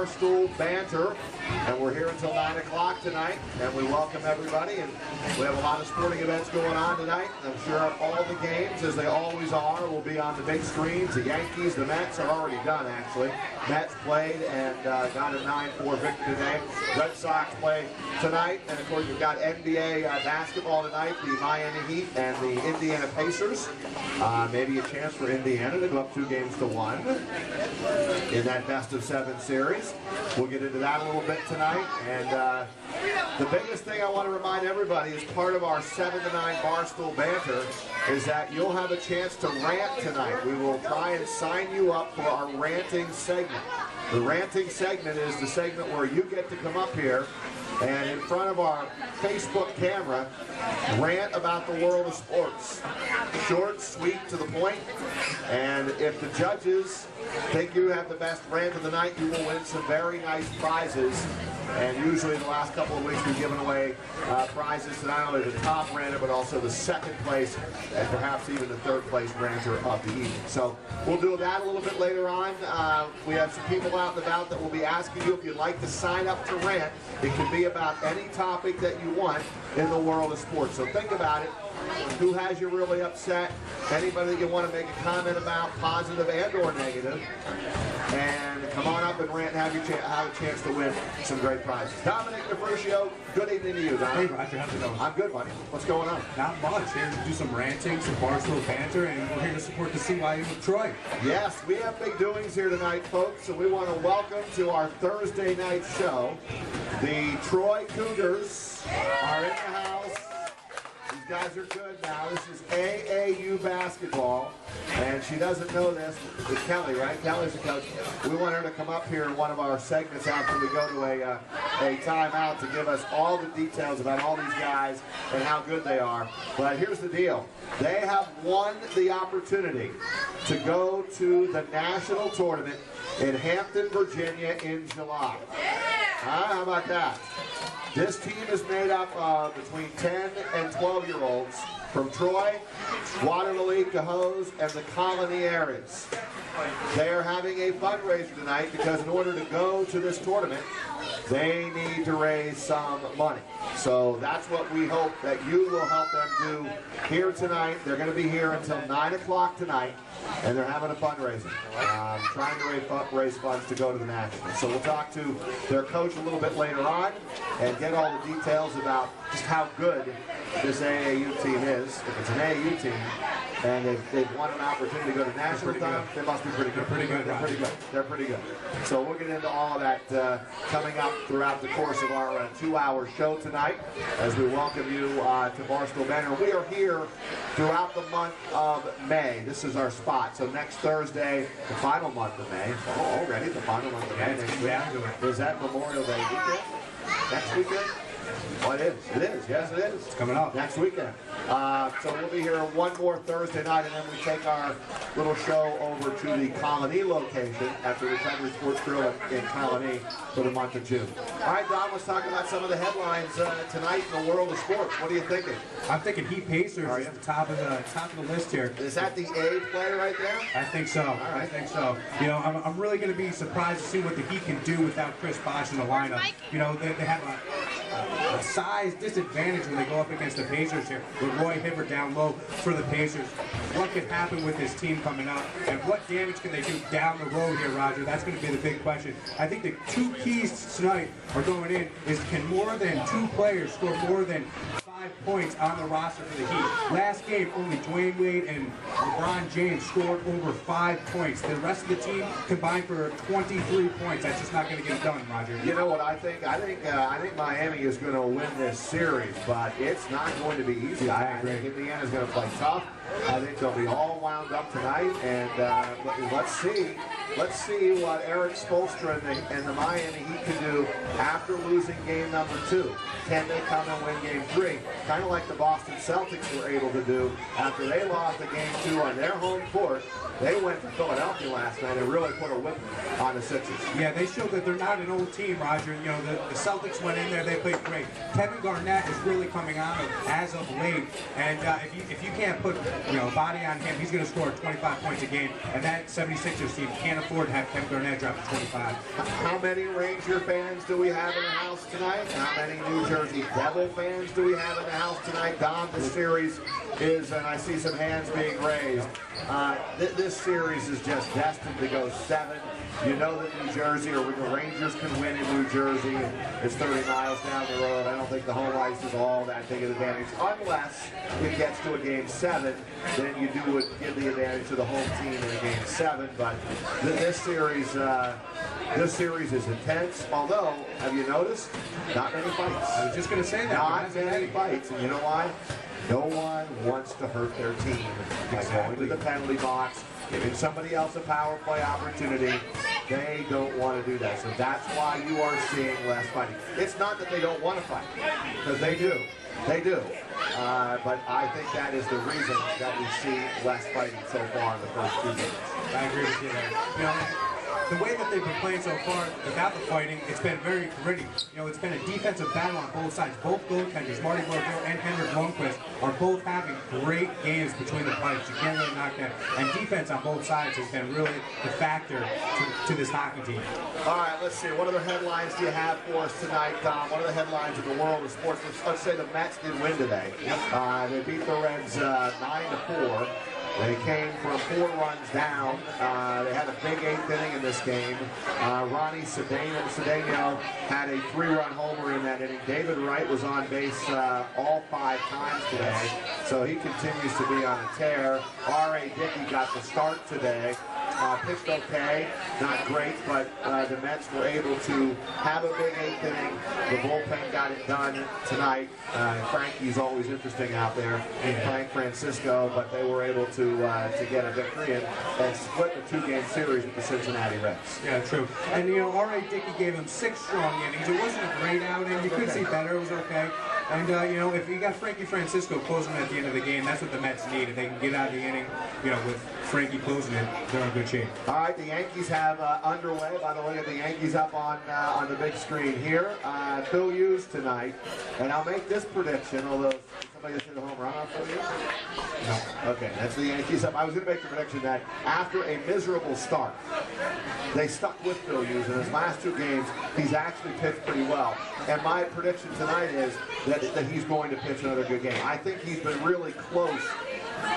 Barstool Banter, and we're here until 9 o'clock tonight, and we welcome everybody, and we have a lot of sporting events going on tonight. I'm sure all the games, as they always are, will be on the big screens. The Yankees, the Mets are already done, actually. Mets played and got a 9-4 victory today. Red Sox play tonight, and of course you've got NBA basketball tonight, the Miami Heat and the Indiana Pacers. Maybe a chance for Indiana to go up 2-1 in that best-of-7 series. We'll get into that a little bit tonight, and the biggest thing I want to remind everybody is part of our 7 to 9 Barstool Banter is that you'll have a chance to rant tonight. We will try and sign you up for our ranting segment. The ranting segment is the segment where you get to come up here and in front of our Facebook camera, rant about the world of sports. Short, sweet, to the point, and if the judges think you have the best rant of the night, you will win some very nice prizes. And usually the last couple of weeks we've given away prizes to not only the top ranter, but also the second place and perhaps even the third place ranter of the evening. So we'll do that a little bit later on. We have some people out and about that will be asking you if you'd like to sign up to rant. It can be about any topic that you want in the world of sports. So think about it. Who has you really upset? Anybody that you want to make a comment about, positive and or negative. And come on up and rant and have a chance to win some great prizes. Dominic DeFrucio, good evening to you, Don. Hey, Roger, how's it going? I'm good, buddy. What's going on? Not much. Here to do some ranting, some Barstool Banter, and we're here to support the CYU of Troy. Yes, we have big doings here tonight, folks, so we want to welcome to our Thursday night show. The Troy Cougars are in the house. These guys are good now. This is AAU basketball, and she doesn't know this. It's Kelly, right? Kelly's the coach. We want her to come up here in one of our segments after we go to a timeout to give us all the details about all these guys and how good they are. But here's the deal. They have won the opportunity to go to the national tournament in Hampton, Virginia in July. How about that? This team is made up of between 10 and 12-year-olds from Troy, Waterloo, Cohoes, and the Colony areas. They are having a fundraiser tonight because in order to go to this tournament, they need to raise some money. So that's what we hope that you will help them do here tonight. They're going to be here until 9 o'clock tonight, and they're having a fundraiser, trying to raise funds to go to the Nationals. So we'll talk to their coach a little bit later on and get all the details about just how good this AAU team is. If it's an AAU team and they've won an opportunity to go to national time, they must be pretty good. They're pretty good. They're pretty good. So we'll get into all of that coming up throughout the course of our 2-hour show tonight as we welcome you to Barstool Banter. We are here throughout the month of May. This is our spot. So next Thursday, the final month of May. Oh, already the final month of May. Next week. Is that Memorial Day weekend? Next weekend? Oh, it is. It is. Yes, it is. It's coming up. Next weekend. So we'll be here one more Thursday night, and then we take our little show over to the Colony location at the Recovery Sports Grill in Colony for the month of June. All right, Don, let's talk about some of the headlines tonight in the world of sports. What are you thinking? I'm thinking Heat Pacers is the top of the list here. Is that the A player right there? I think so. All right. I think so. You know, I'm really going to be surprised to see what the Heat can do without Chris Bosh in the lineup. You know, they have a size disadvantage when they go up against the Pacers here, with Roy Hibbert down low for the Pacers. What could happen with this team coming up, and what damage can they do down the road here, Roger? That's going to be the big question. I think the two keys tonight are going in is, can more than 2 players score more than 5 points on the roster for the Heat? Last game, only Dwayne Wade and LeBron James scored over 5 points. The rest of the team combined for 23 points. That's just not going to get done, Roger. You know what I think? I think Miami is going to win this series, but it's not going to be easy. I think Indiana's going to play tough. I think they'll be all wound up tonight, and let's see what Eric Spoelstra and the Miami Heat can do after losing game number 2. Can they come and win game 3? Kind of like the Boston Celtics were able to do after they lost the game 2 on their home court. They went to Philadelphia last night and really put a whip on the Sixers. Yeah, they showed that they're not an old team, Roger. You know, the Celtics went in there, they played great. Kevin Garnett is really coming on as of late, and if you can't put body on him. He's going to score 25 points a game, and that 76ers team can't afford to have Kevin Garnett drop to 25. How many Ranger fans do we have in the house tonight? How many New Jersey Devil fans do we have in the house tonight? Don, this series is, and I see some hands being raised, this series is just destined to go 7. You know that New Jersey, or the Rangers can win in New Jersey, and it's 30 miles down the road. I don't think the home ice is all that big an advantage, unless it gets to a game 7, then you would give the advantage to the home team in a game 7. But this series is intense. Although, have you noticed? Not many fights. I was just going to say that. Not many fights, and you know why? No one wants to hurt their team by going to the penalty box, giving somebody else a power play opportunity. They don't want to do that. So that's why you are seeing less fighting. It's not that they don't want to fight, because they do. They do. But I think that is the reason that we see less fighting so far in the first 2 games. I agree with you there. The way that they've been playing so far without the fighting, it's been very gritty. It's been a defensive battle on both sides. Both goaltenders, Marty Brodeur and Henrik Lundqvist, are both having great games between the pipes. You can't really knock that. And defense on both sides has been really the factor to this hockey team. All right, let's see. What other headlines do you have for us tonight, Tom? What are the headlines of the world of sports? Let's say the Mets did win today. They beat the Reds 9-4. They came from 4 runs down. They had a big 8th inning in this game. Ronnie Cedeno had a 3-run homer in that inning. David Wright was on base all 5 times today, so he continues to be on a tear. R.A. Dickey got the start today. Pitched okay, not great, but the Mets were able to have a big 8th inning. The bullpen got it done tonight. Frankie's always interesting out there, and Frank Francisco, but they were able to get a victory and split the 2-game series with the Cincinnati Reds. Yeah, true. And R.A. Dickey gave him 6 strong innings. It wasn't a great outing. You could see better. It was okay. And if you got Frankie Francisco closing at the end of the game, that's what the Mets need. If they can get out of the inning, with Frankie closing it, they're in good shape. All right, the Yankees have underway. By the way, the Yankees up on the big screen here. Phil Hughes tonight, and I'll make this prediction. Although somebody just hit a home run on Phil Hughes. No. Okay, that's the Yankees up. I was going to make the prediction that after a miserable start, they stuck with Phil Hughes in his last 2 games. He's actually pitched pretty well. And my prediction tonight is that he's going to pitch another good game. I think he's been really close.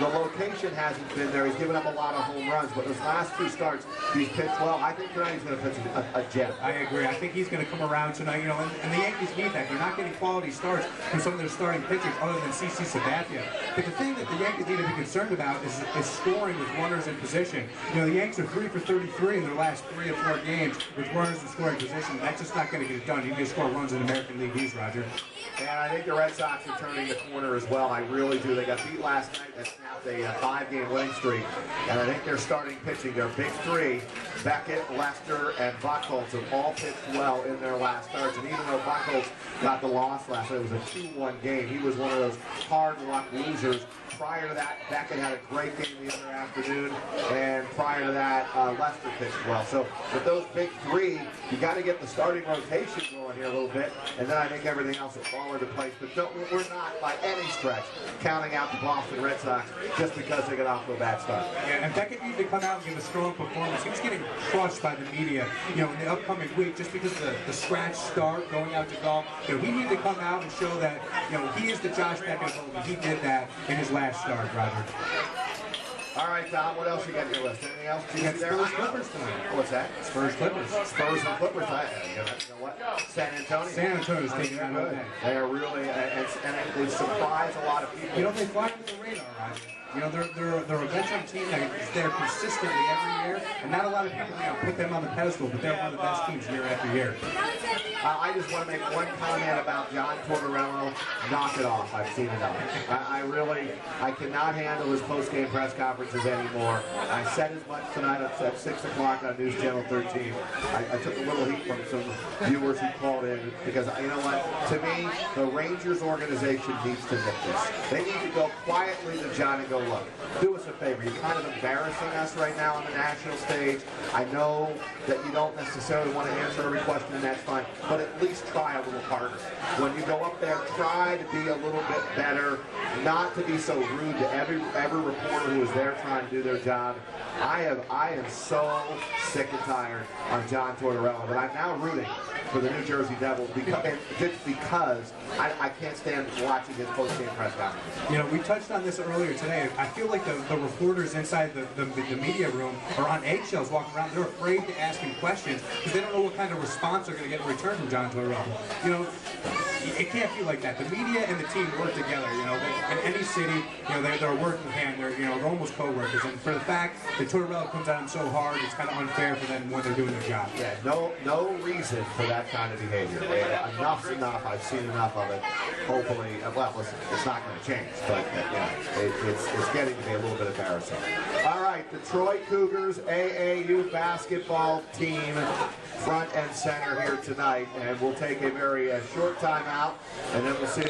The location hasn't been there. He's given up a lot of home runs, but those last 2 starts, he's pitched well. I think tonight he's going to pitch a gem. I agree. I think he's going to come around tonight. And the Yankees need that. They're not getting quality starts from some of their starting pitchers other than CC Sabathia. But the thing that the Yankees need to be concerned about is scoring with runners in position. The Yankees are 3 for 33 in their last 3 or 4 games with runners in scoring position. That's just not going to get it done. You can score runs in American League East, Roger. And I think the Red Sox are turning the corner as well. I really do. They got beat last night. That snapped a 5-game winning streak. And I think they're starting pitching. Their big 3, Beckett, Lester, and Buchholz, have all pitched well in their last starts. And even though Buchholz got the loss last night, it was a 2-1 game. He was one of those hard luck losers. Prior to that, Beckett had a great game the other afternoon, and prior to that, Lester pitched well. So with those big 3, you got to get the starting rotation going here a little bit, and then I think everything else will fall into place. But we're not by any stretch counting out the Boston Red Sox just because they got off to a bad start. Yeah, and Beckett needed to come out and give a strong performance. He was getting crushed by the media, in the upcoming week just because of the scratch start going out to golf. He needed to come out and show that, he is the Josh Beckett of Hogan. He did that in his last start, Roger. All right, Tom, what else you got on your list? Anything else? You got Spurs Clippers tonight. What's that? Spurs Clippers. Spurs and Clippers. You know what? San Antonio. San Antonio's taking that all day. They are really, and they surprise a lot of people. They fly under the radar, Roger. They're a veteran team that's there consistently every year, and not a lot of people put them on the pedestal, but they're one of the best teams year after year. I just want to make one comment about John Tortorella. Knock it off. I've seen enough. I cannot handle his post-game press conferences anymore. I said as much tonight at 6 o'clock on News Channel 13. I took a little heat from some viewers who called in, because you know what? To me, the Rangers organization needs to nip this. They need to go quietly to John and go, look, do us a favor. You're kind of embarrassing us right now on the national stage. I know that you don't necessarily want to answer every question, and that's fine, but at least try a little harder. When you go up there, try to be a little bit better, not to be so rude to every reporter who is there trying to do their job. I am so sick and tired of John Tortorella, but I'm now rooting for the New Jersey Devils because I can't stand watching his post-game press conferences. You know, we touched on this earlier today. I feel like the reporters inside the media room are on eggshells walking around. They're afraid to ask him questions because they don't know what kind of response they're going to get in return from John Tortorella. You know, it can't be like that. The media and the team work together. You know, in any city, you know, they're a working hand. They're almost co-workers. And for the fact that Tortorella comes at them so hard, it's kind of unfair for them when they're doing their job. Yeah, no reason for that kind of behavior. Enough's enough. I've seen enough of it. Hopefully, well, listen, it's not going to change, but it's getting to be a little bit embarrassing. All right, the Troy Cougars AAU basketball team front and center here tonight, and we'll take a very short time out, and then we'll see